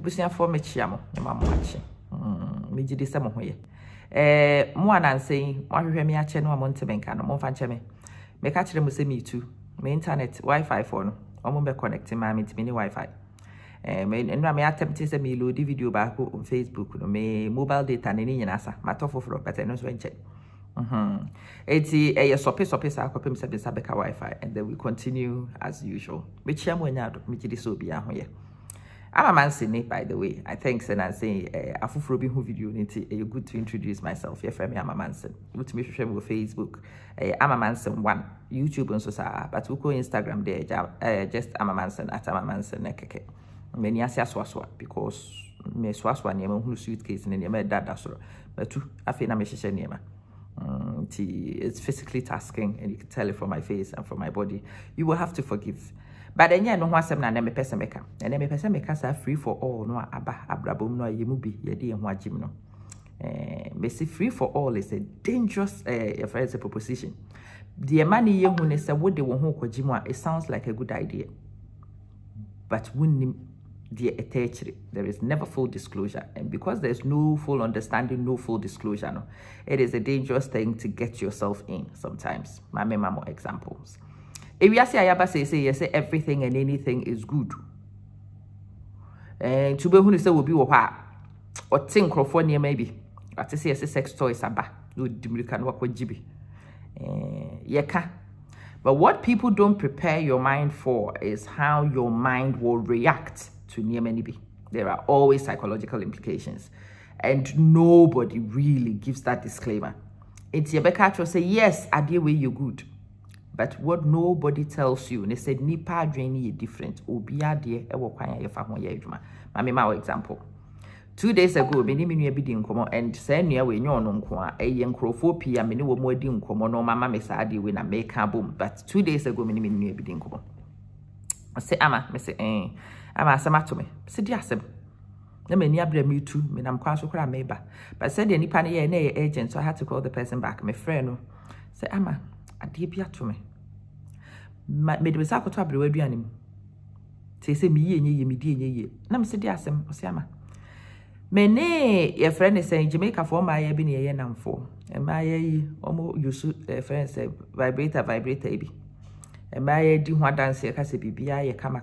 Obusia for me chiamo, ma mo achi. Me gidi se mo hoye. Mo ananse, mo hwehwe me ache no mo ntebenka no mo fa nche me. Me ka kire mo se me too. Me internet Wi-Fi for no. Omo be connect ma me timi ni Wi-Fi. Me nwa me attempt se me load video back on Facebook no me mobile data ne ni nyina sa. Ma to foforo but no so nche. Eti sope sa akopem se bisa beka Wi-Fi and then we continue as usual. Me chiamo nyado me gidi so bia ho ye. I'm a Manson, by the way. I think I say afufro bi hu video niti good to introduce myself. Yeah, for me I'm a Manson. Good to me share with Facebook. I'm a Manson 1. YouTube and so sa but we go Instagram there just I'm a Manson at I'm a Manson nekeke. Many asia swaswa because me swaswa niema hu suitcase ne niema dada so. But tu afi na me hye niema. It's physically tasking and you can tell it from my face and from my body. You will have to forgive. But then yeah, no one na me pesa meka. And me pesa meka sa free for all no aba abrabom no yemu bi ye de ho agim no. Me say free for all is a dangerous a proposition. The money ye hu ne say wo de wo ho kwagim a it sounds like a good idea. But when there is never full disclosure, and because there's no full understanding, no full disclosure, no, it is a dangerous thing to get yourself in sometimes. My memo examples. If you say ayaba say everything and anything is good. And to be who say will be or think crofone maybe. At say sex toys aba. No dimrikan work with GB. Yeka. But what people don't prepare your mind for is how your mind will react to Niemenibi. There are always psychological implications. And nobody really gives that disclaimer. It's Yebeka say, yes, I deal with you good. But what nobody tells you, they said, nipa drain is different. Obia de ewo kwanya ye fa ho ye adwuma. Mame ma example. 2 days ago, me ni me nua bi di nkomo and say nua we nyo no nko a eye nkrofo pia me ni wo mo adi nkomo no mama me sa ade we na me ka bom. But 2 days ago, me ni me nua bi di nkomo. I say ama, me say ama asema to me. Say di asem. Na me ni abra me tu, me nam kwa so kra me ba. But said the nipa ne ye agent, so I had to call the person back. Me friend no. Say ama ade bia to me. Me de sa koto abrewa aduane mu. Say me ye nye me di nye ye. Na me say di asem, o say ama. Me ne your friend is saying Jamaica for my ye bi ne ye namfo. E ma ye omo use friend say vibrator bi. E ma ye di ho dance ye ka se bibia ye kama.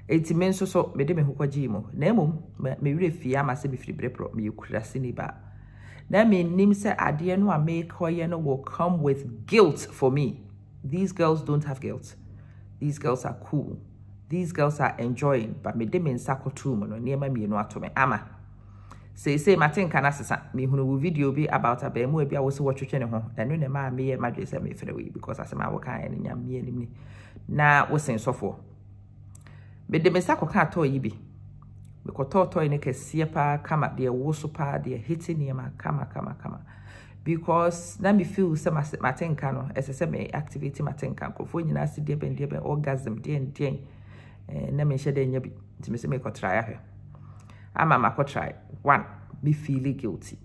Eti men so me de me hokwaji mo. Na emom me wire fie ama se bi firi brepro me kurase ni ba. Na me nim say ade no a make hoye no will come with guilt for me. These girls don't have guilt. These girls are cool. These girls are enjoying, but me de me nsakotu mo no niema me no ato me ama. Say Martin kana sesa me hunu video bi about abemu bi a wo se wo twetwe ne ho. Na no ne ma me ye madwe se me fere we because asema wo kan ene nyam me anim ni. Na wo sen sofo. Me de me sakoka to yi bi. Me ko to ne kese pa kama de wo so pa de hiti niema kama. Because na me feel say Martin kano ese me activity Martin kan ko fo nyina se de ben orgasm de na me hye de nya bi nti me se me ko try ahwe ama ma ko try one me feel guilty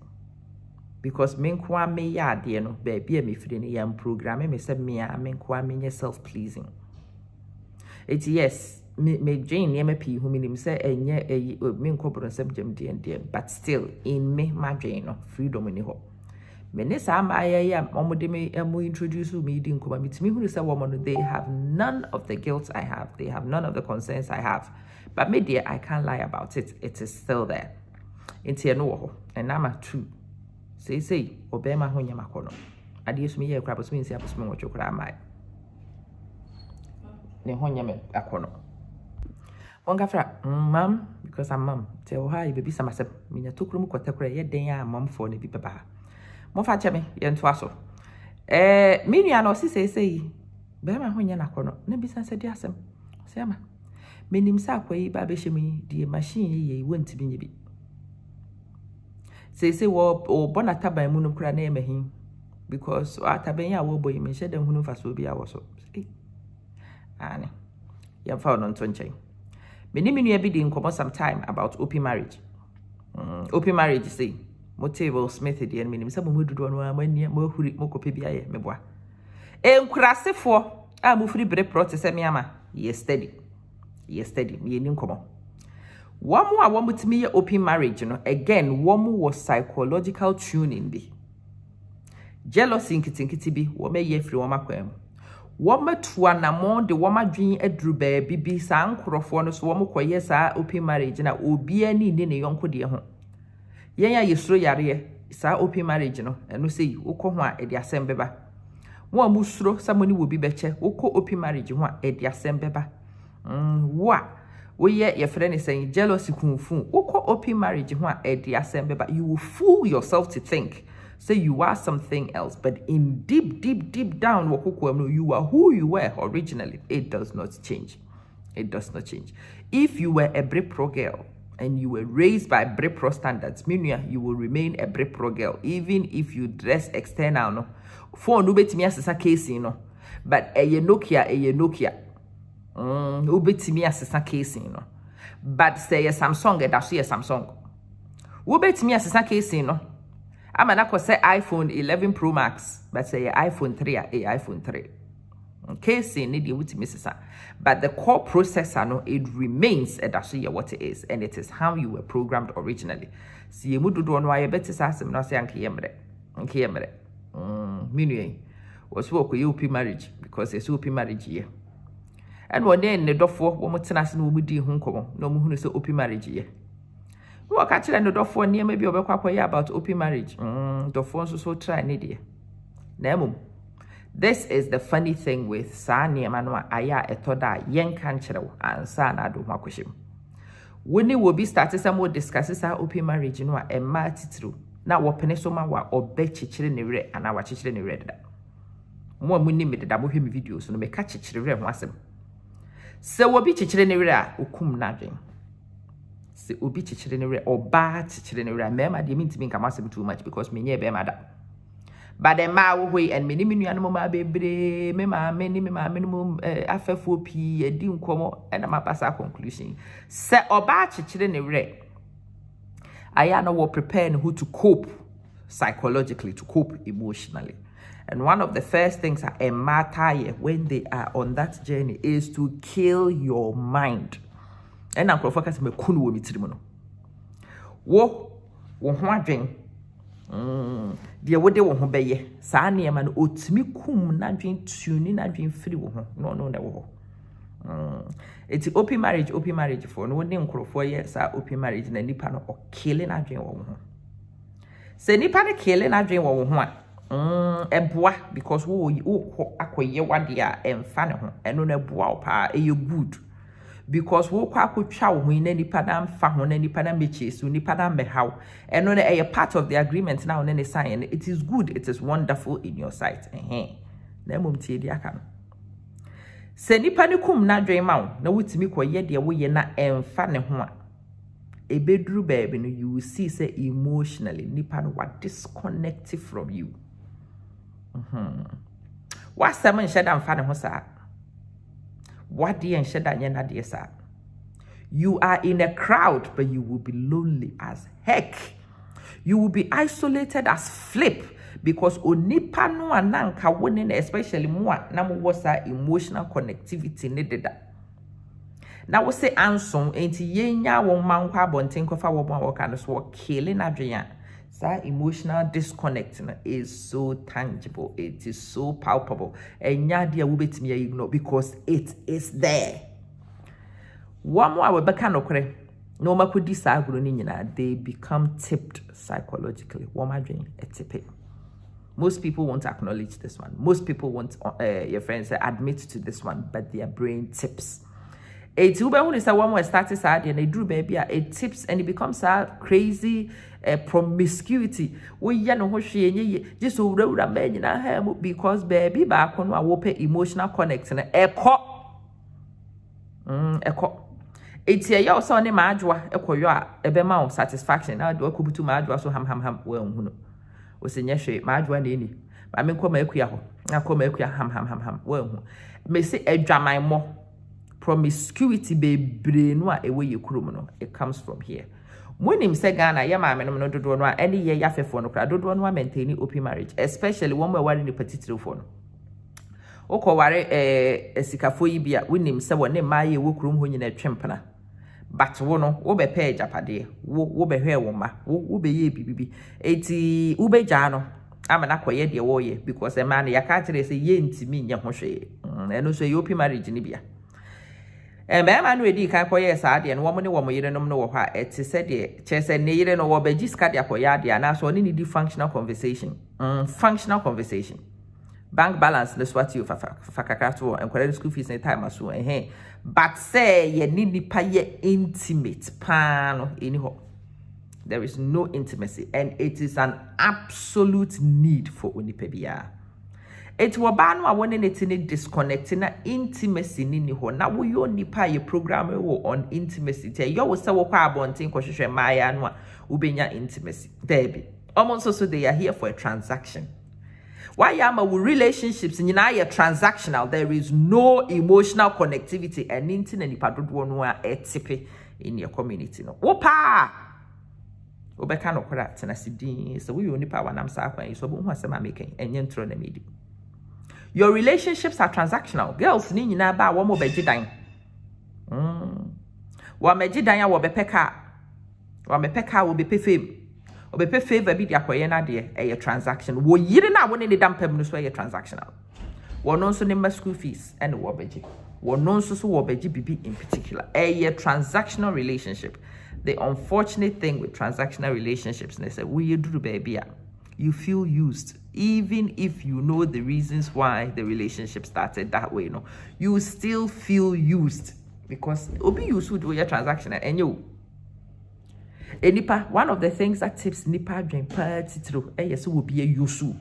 because me nko me ya de no ba bia me firi ne yam program me se me a me nko me self pleasing it yes me Jane ne me pi hu me nim se enye me nko bro sem jam de but still in me ma Jane no freedom ni ho me ne sa ma ya omode me introduce me di nko ma mitimi hu se wo no they have none of the guilt I have, they have none of the concerns I have, but me dear I can't lie about it, it is still there. Inti no ho and number 2 say obema ho nyama kono ade so me ye kra bo so me nsi aposo me wo twokra mai ne ho nyama akono onga fra mam because I'm mom tell her baby sama se me nya tokro mu kotakra ye den ya mom for ne bi baba mo fa cheme ye nto aso me nua no si say be ma ho nya nakono na bi san se di asem se ama me nim sa akwai ba be shemi di machine ye wonti bi nye bi say wo bona taban mu no kura na emahin because ataban ya wo boy me shede hunu faso bi a wo so ani ya fa no nto nchen me ni nua bi di nkomo sometime about open marriage say Motivable Smith the and minim some would do no mania mo huri mo kope bia ye meboa enkurasefo a mo firi bre protest me ama ye steady me ni nkomo One more one with me open marriage, you know. Again, one more was psychological tuning be. Jealousy nkiti bi wo me ye free wo makwam. Wo matua na mo de wo madwen aduru baabi bi sa nkorofo no so wo mkoye sa open marriage na obi ani ne ne yonko de ho. Yen ya yesuro yare sa open marriage no eno sei wokọ ho a ede asem beba. Wo amusuro samoni wo bi beche wokọ open marriage ho a ede asem beba. Wo ye your friend is saying jealousy kunfu wokọ open marriage ho a ede asem beba. You will fool yourself to think say you are something else, but in deep down, you are who you were originally. It does not change. It does not change. If you were a Brit-Pro girl and you were raised by Brit-Pro standards, meaning you will remain a Brit-Pro girl, even if you dress external. No, for no bet me as a case, you know, but a Nokia, no bet me as a case, you know, but say a Samsung, that's a Samsung. Who bet me as a case, you know. I'm not say iPhone 11 Pro Max, but say iPhone 3 a iPhone 3. Okay, say need you with Mrs. But the core processor, no, it remains actually what it is, and it is how you were programmed originally. See, you would do why you better say no say anki meaning was work with open marriage because it's open marriage here. And one day in the door for one more tennis no would do home no more so open marriage here. What catch the door for near maybe about open marriage. The phone so try needy. Nemo. This is the funny thing with Sani Manua Aya etoda yen canchero and Sana do makushim. When they will be started some more discusses our open marriage no a matitru. Now what penesoma wa or bet children in red and our children in red. More money made the double him videos so no me catch children once. So what be children in red ukum naging. Se obi chichire ne or ba chichire ne re mema de mean to me come too much because me nye be mada but the ma wo hoi and me ni menu anum ma bebre me ma minimum afefo pi edi nkomo and ma pass conclusion se oba chichire ne re aya no wo prepare who to cope psychologically, to cope emotionally. And one of the first things a matter when they are on that journey is to kill your mind. And I'm going to focus on kunu wo mitiri wo ho adwen de wo de wo ho beye saa ne ma no otimi kum na adwen tuni na adwen free wo ho no na wo it's open marriage for no ne nkrofo ye saa open marriage na nipa no o killing adwen wo ho se nipa ne killing adwen wo ho a eboa because wo akoye wade a emfa ne ho eno na eboa o pa e good. Because wo kwa kutwa wo hin nipa na mfa ho na nipa na meche so nipa na mehaw eno na a part of the agreement now na sign. It is good, it is wonderful in your sight na mom tie di aka no se nipa ne kum na dwen ma wo na wutimi koye de wo ye na emfa ne ho a ebeduru baby no you will see say emotionally nipa no wa disconnected from you what seven shada mfa ne ho sa. What the and shed that dear sir? You are in a crowd, but you will be lonely as heck. You will be isolated as flip because onipa no ananka winning, especially more na mo was emotional connectivity needed. Now we say anson enti yenya wo man kwa bonten kofa wo bon work and so killing adrian. That emotional disconnect is so tangible. It is so palpable. And yadia will be to me ignore because it is there. One more we become no ma could decide they become tipped psychologically. Most people won't acknowledge this one. Most people won't your friends admit to this one, but their brain tips. It's when is one more started sad and they drew baby it tips and it becomes a crazy promiscuity. We ya no hwe just owura man na ha because baby back on wo pe emotional connect na eko it's ya so ne maadwa ekoyo a ebe ma satisfaction na do akubutu maadwa so ham we hu no o se nya hwe maadwa na eni ba me nkoma akua ho na koma akua ham we hu me se adwaman mo promiscuity bebre no a ewe ye kurom no it comes from here. When him say Ghana, ya mama no dodo no any year ya fefo no kra dodo no maintain open marriage, especially when we were in the particular phone. Oko ware esikafo yi bia when him say won ma ye wo kurom ho nyina twempena. but wono wo be pay japade wo be hwe wo ma wo be ye bibibi eti wo be ja no amana koye de wo ye because a man yaka kire say ye ntimi nya ho hwe eno so ye open marriage ni bia man we di kan koye sa de no wo ne wo mo yire nom no wo ha eti se de che se ne yire no wo be jiska de akoya de na so ni di functional conversation bank balance the swat you fakakato and credit school fees in time so but say ye need nipa ye intimate pan anyhow. There is no intimacy and it is an absolute need for unipebia. It will ban my one in it disconnecting intimacy ni ho na wo yo nipa ye program on intimacy te yo wo se wo kwa abontin kohwehwe maya no a ubenya intimacy there almost so they are here for a transaction. Why am our relationships in your transactional? There is no emotional connectivity and internet ni padodo no a etipe in your community no. Opa obeka no kwara tenasidin so we oni pa wanam sa kwan so bo hu asema making enye ntro na medi. Your relationships are transactional. Girls ni nyina ba wo mo beji dan. Wa meji dan ya wo bepeka. Wa mepeka wo bepe fame. Obepe favor bi dia koye na de a transaction. Wo yire na wo ne ne dampam no so a transactional. Wo no so ne school fees and wo beji. Wo no so wo beji bibi in particular. A transactional relationship. The unfortunate thing with transactional relationships, they say, we do baby. You feel used, even if you know the reasons why the relationship started that way. No, you still feel used because obi used to do your transactional and you. Nipa, one of the things that tips nipa dream party through, yes, will be a yusu.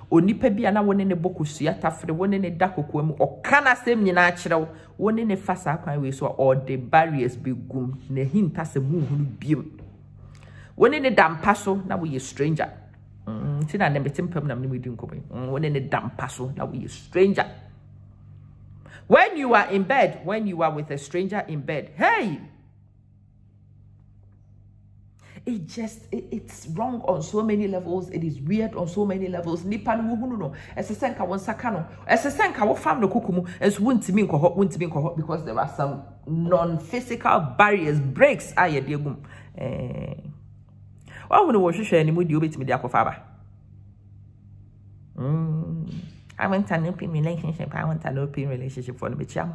Onipa bi ana woni ne bokusu atafre woni ne dakokwam o kana sem nyina akyerew woni ne fasa akwan we so all the barriers be gum ne hinta se mu hunu biem woni ne dampa so na we stranger tina ne betempam na me di nkobo woni ne dampa so na we stranger. When you are in bed, when you are with a stranger in bed, hey, it's wrong on so many levels. It is weird on so many levels. Nipa no no. Esesenka won saka no. Esesenka wo fam no kukumu. Enso wontimi nkoho because there are some non-physical barriers, breaks aye de gum. Wa wono wo hwehwe ani mu de obetimi de akofa ba. I want an open relationship. I want an open relationship for the.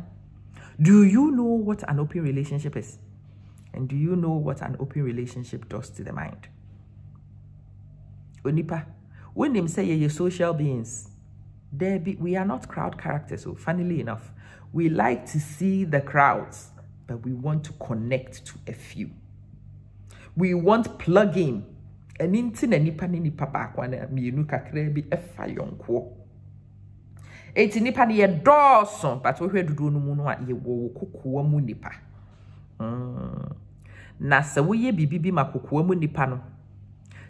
Do you know what an open relationship is? And do you know what an open relationship does to the mind? Onipa, when them say you're social beings, we are not crowd characters. So funnily enough, we like to see the crowds, but we want to connect to a few. We want plug-in. And into the nipa ni nipa bakwana mienu kakra bi efa yonko. Eti nipa ni ye dawson, but we hear dudu no mu no a ye wo kokoa mu nipa. Na se wo ye bibibi makokoa mu nipa no.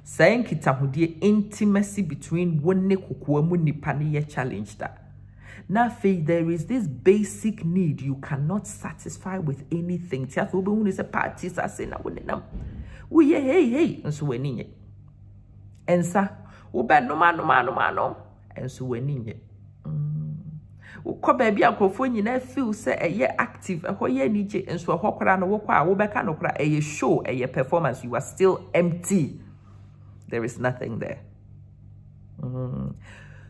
Sa enkita hodie intimacy between wonne kokoa mu nipa ne ye challenge that. Na fe there is this basic need you cannot satisfy with anything. Tia fo be hu ne se parties ase na wonne nam. Wo ye hey nso wani nye. Ensa wo be no ma enso wani nye. Wo baby akrofo nyina feel say eye active ho ye nije enso ho kora no wo kwa wo beka no kora eye show eye performance, you are still empty. There is nothing there.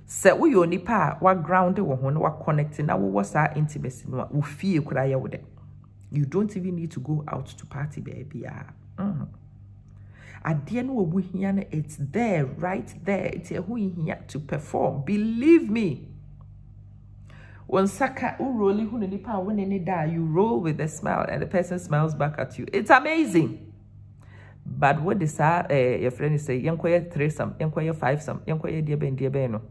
Se wo yo nipa wa ground wo ho no wa connect na wo was our intimacy no wo fie kora ye wo de. You don't even need to go out to party baby. At the end of the it's there, right there. It's who here to perform. Believe me. When Saka rolling who nipa when any die, you roll with a smile and the person smiles back at you. It's amazing. But what this your friend is say, yankoye 3-some, yankoye 5-some, yankoye dear no.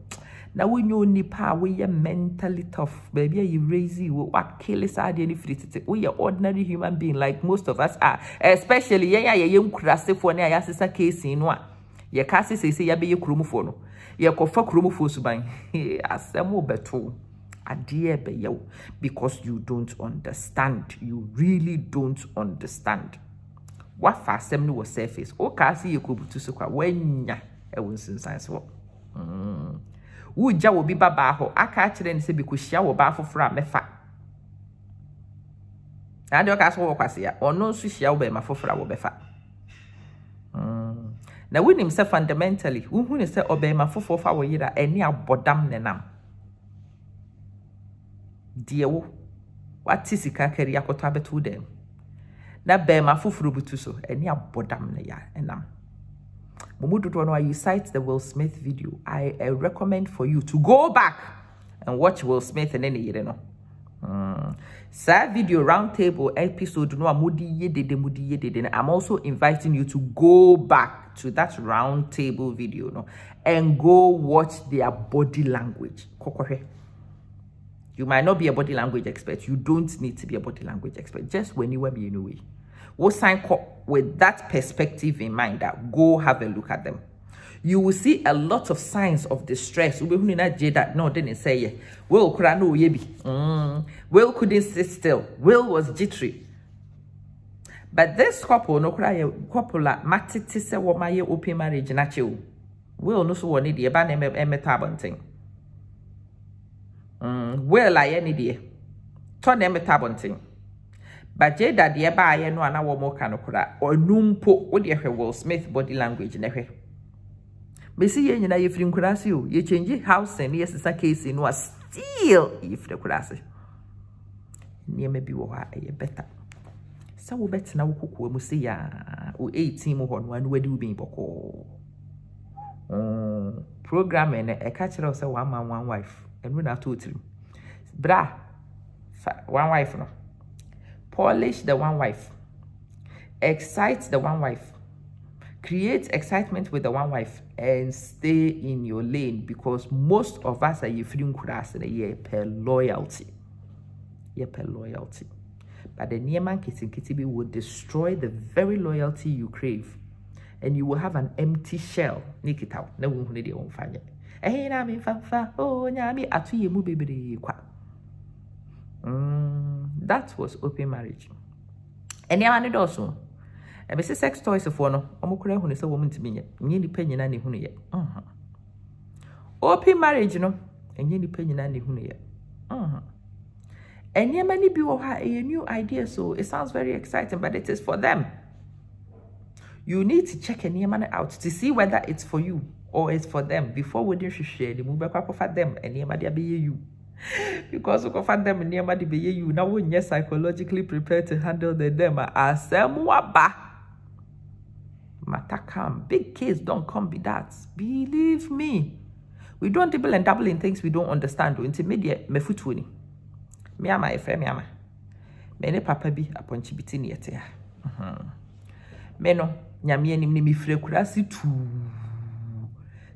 Now when you nipa we are mentally tough, baby, you crazy, what kill is any free. We are ordinary human being like most of us are, especially young crassy for near sister case in one. Your cassie say ya be your chromophone. Your cofa chromophone suban. As a more better. A dear be because you don't understand. You really don't understand. What fast them was surface. O kasi you could to suka when ya a Winston science walk. Uja will be baba ho. I catch it and say because she will baffle from me fat. And you can walk as here, or no sushi will be my fofra will be fat. Now, when himself fundamentally, who is say obey my fofo for our year, any abodam nenam. Dear, what is the career cotabe to them? Na be ma fufuru butu so eni abodam na ya enam. Momudu do no you cite the Will Smith video. I recommend for you to go back and watch Will Smith and any yere no. Sa video round table episode no amudi yedede. I'm also inviting you to go back to that round table video no and go watch their body language. Kokohe. You might not be a body language expert. You don't need to be a body language expert. Just when you were being away. We'll sign with that perspective in mind that go have a look at them. You will see a lot of signs of distress. No, didn't say Will couldn't yebi. Will couldn't sit still. Will was jittery. But this couple no couple matiti se wo maye open marriage nacho. Will no so woni de ba na emetabonting. Well, I any day. Turn them a tabonting. But Jada dear by no an hour more canocra or numpo with your Will Smith body language in a way. Missy, you know, if you could you change house and yes, it's a case in was still if the class. Near maybe what a better. So we better now cook when we see ya 18 on one where do be boko. Programming a catcher of one man, one wife. And we not 2 3. Bra, one wife no. Polish the one wife. Excite the one wife. Create excitement with the one wife and stay in your lane because most of us are you feeling crass and a per loyalty. Yeah, per loyalty. But the Nieman Kitty will destroy the very loyalty you crave. And you will have an empty shell. Nick it out. No one need your own fire. Eh, na me fa oh nyami atu yemu bebere kwa. That was open marriage. And ya mane also. E be sex toys for no. Omukura hu ne se woman timi nye. Nye nipa nyina ne hu ne ye. Open marriage no. Enye nipa nyina ne hu ne ye. And ya many bi wo ha a new idea so it sounds very exciting but it is for them. You need to check any man out to see whether it's for you. Or it's for them before we didn't share the move back for them and near my you because we find them near my you now when you're psychologically prepared to handle the them as waba matakam big kids don't come be that believe me we don't double and double in things we don't understand intermediate me futuni me ama e friend me ama me ne papa bi aponchi bitini yete me no nyame anim ne me frɛ kurasi tu.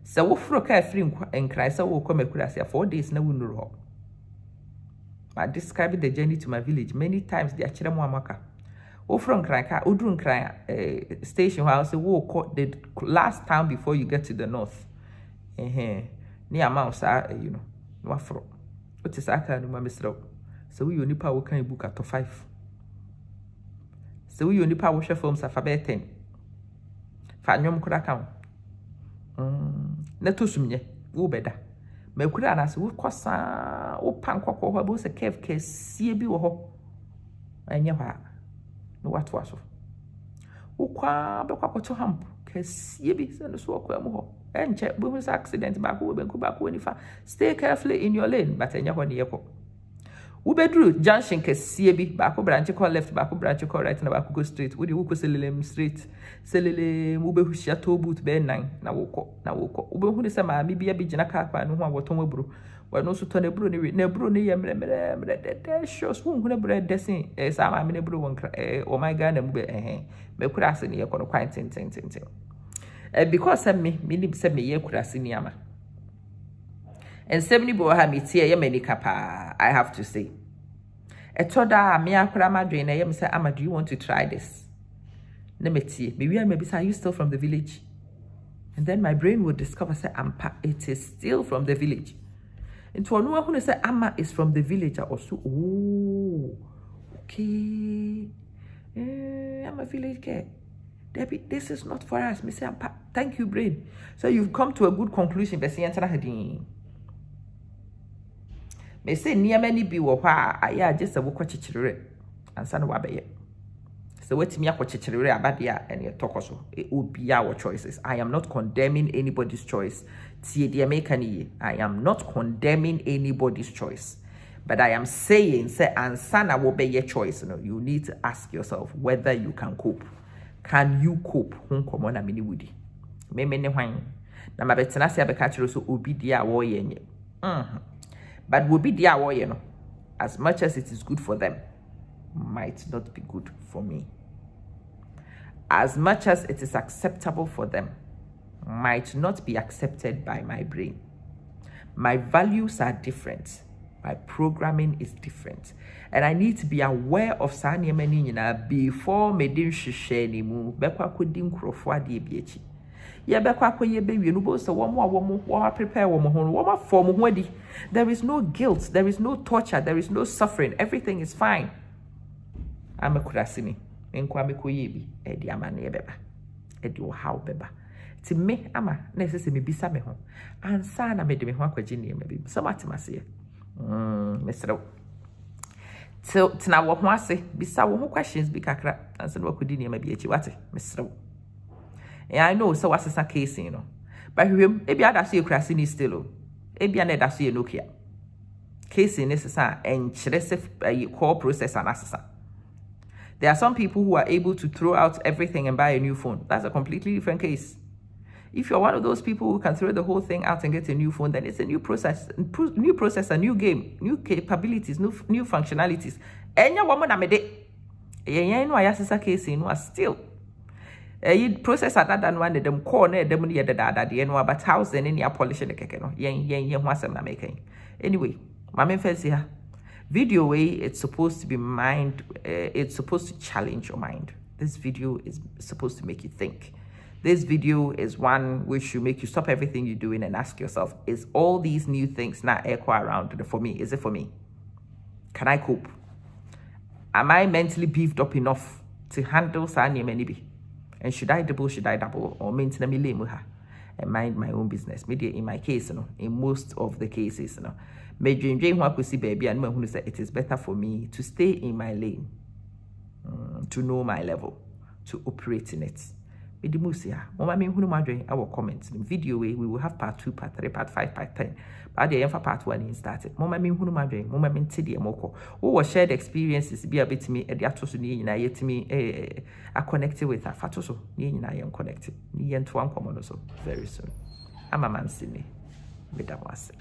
So we froke a free and cry so we'll come across 4 days na wunuro. I described the journey to my village many times the Achiramo Amaka. O from Kraka, Udrun Cry station house the last town before you get to the north. Near Mount you know, no fro. What is Aka no Mamisro? So we only power can book at 5. So we only power share films alphabet 10. Fanyom could account. Neto sumye wo beda me kura na se wo kosa wo pankoko ho bo se kef kesie bi wo ho enye hwa no wato aso wo kwa be kwa koto hamp kesie bi se no so kwa mu ho enche bo hu accident ba ko be nku ba ko nifa stay carefully in your lane but enye ho ne yeko wo bedru junction kesie bi ba ko branch call left ba ko branch call right na ba ko go straight wo di wo ko selelem straight selele wo be hu shato boot be nan na wo be hu ne se ma bibia bi gina ka kwa no ho aboton wabro wa no so to na bro ne we na bro ne ye mre de shows wo hu ne bro desin sa ma me ne bro won oh my god na mu be me kura ase ne ye ko no kwan ten because me ni se me ye kura ase ni ama and 70 bo ha me tie ye mani kapa I have to say etoda me akura madwe na ye me say ama do you want to try this Nemetie, maybe say, are you still from the village? And then my brain would discover, say, it is still from the village. And to anyone who say, Amma is from the village, I also, oh, okay. I'm a village girl. Debbie, this is not for us. Me say, thank you, brain. So you've come to a good conclusion. Me say, near many be wa just a book chichire. and son wabe. So wait me ako chichiri abadia and your talk also. It will be our choices. I am not condemning anybody's choice. I am not condemning anybody's choice. But I am saying, say, and sana will be your choice. You need to ask yourself whether you can cope. Can you cope? Come on, mini woody. Me wine. Na mabetena se abeka so obi dia wo ye. But will be dia wo ye no. As much as it is good for them, might not be good for me. As much as it is acceptable for them, might not be accepted by my brain. My values are different. My programming is different. And I need to be aware of Sanya Menina before Medin Shishenimu, Bekwa Kudim Crofwa DBH. Ya Bekwa ye baby, you know, so one more prepare one more form ready. There is no guilt, there is no torture, there is no suffering, everything is fine. I'm a kurasini. Enkwame koyebi, edi amane beba. Edi o how beba. Ti me ama na se me bisa me ho. Ansa na me de me ho akwaje ne me bi. So matemase. Mesrew. Tina wo ho ase bisa wo ho questions bi kakra ansa na wakodi ne ma bi echi wate mesrew. I know so what's a case you know. But him ebi ada so ekurase ni still o. Ebi na da so ye Nokia. Case ni sesa enkyere se call processor na sesa. There are some people who are able to throw out everything and buy a new phone. That's a completely different case. If you're one of those people who can throw the whole thing out and get a new phone, then it's a new process, a new game, new capabilities, new functionalities. Enya woman amede. Enya no ayasisa case no still. You process that than one them corner them near the dada the no about house and any polish the keke no. Yen wasam na making. Anyway, my main face here. Video way, it's supposed to be it's supposed to challenge your mind. This video is supposed to make you think. This video is one which should make you stop everything you're doing and ask yourself, is all these new things not echo around for me? Is it for me? Can I cope? Am I mentally beefed up enough to handle Sanya Menibi? And should I double, or maintain a million with her and mind my own business? Maybe in my case, in most of the cases, may dream baby and who say it is better for me to stay in my lane, to know my level, to operate in it. Medi musia, mama me hunu madre our comments in video way we will have part 2, part 3, part 5, part 10. But the for part 1 in started. Mama me hunu madre, mama me ntidi amoko. Who shared experiences be a bit me e atoso ni nyina yetimi a connected with her fatoso ni nyina yem connected. Ni yento ankomo no so very soon. I'm a Manson. Medawase.